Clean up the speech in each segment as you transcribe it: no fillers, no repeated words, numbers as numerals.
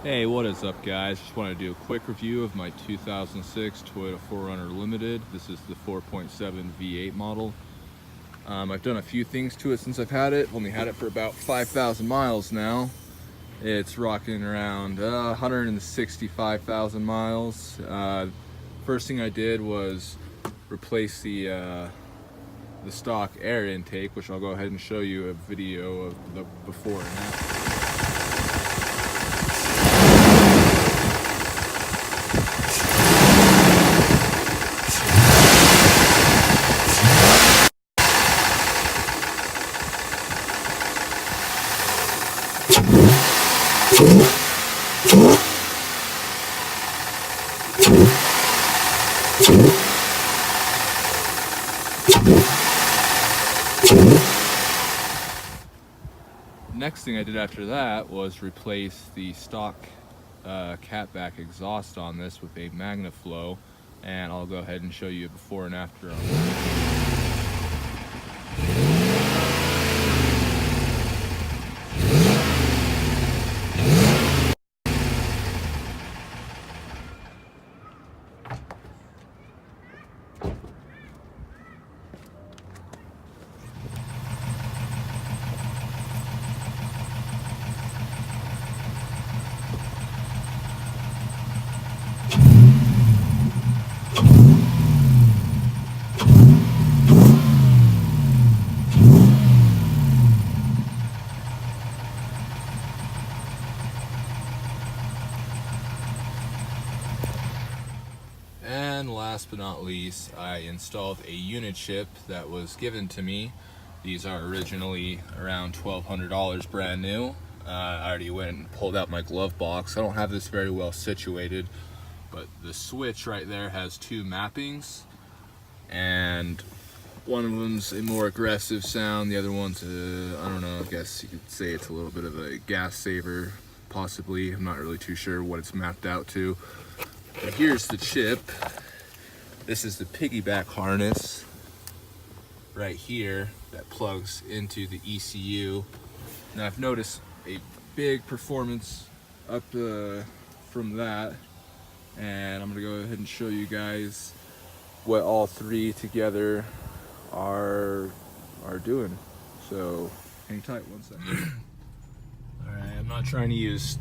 Hey, what is up, guys? Just wanted to do a quick review of my 2006 Toyota 4Runner Limited. This is the 4.7 V8 model. I've done a few things to it since I've had it. Only had it for about 5,000 miles now. It's rocking around 165,000 miles. First thing I did was replace the stock air intake, which I'll go ahead and show you a video of the before and after. Next thing I did after that was replace the stock catback exhaust on this with a MagnaFlow, and I'll go ahead and show you a before and after on that. And last but not least, I installed a unit chip that was given to me. These are originally around $1,200 brand new. I already went and pulled out my glove box. I don't have this very well situated, but the switch right there has two mappings, and one of them's a more aggressive sound, the other one's I don't know, I guess you could say it's a little bit of a gas saver, possibly. I'm not really too sure what it's mapped out to. But here's the chip. This is the piggyback harness right here that plugs into the ECU. Now I've noticed a big performance up from that, and I'm gonna go ahead and show you guys what all three together are doing. So hang tight one second. All right, I'm not trying to use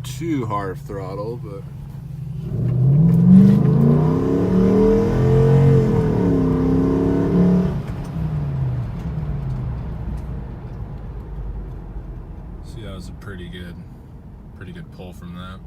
too hard of throttle, but see, that was a pretty good pull from that.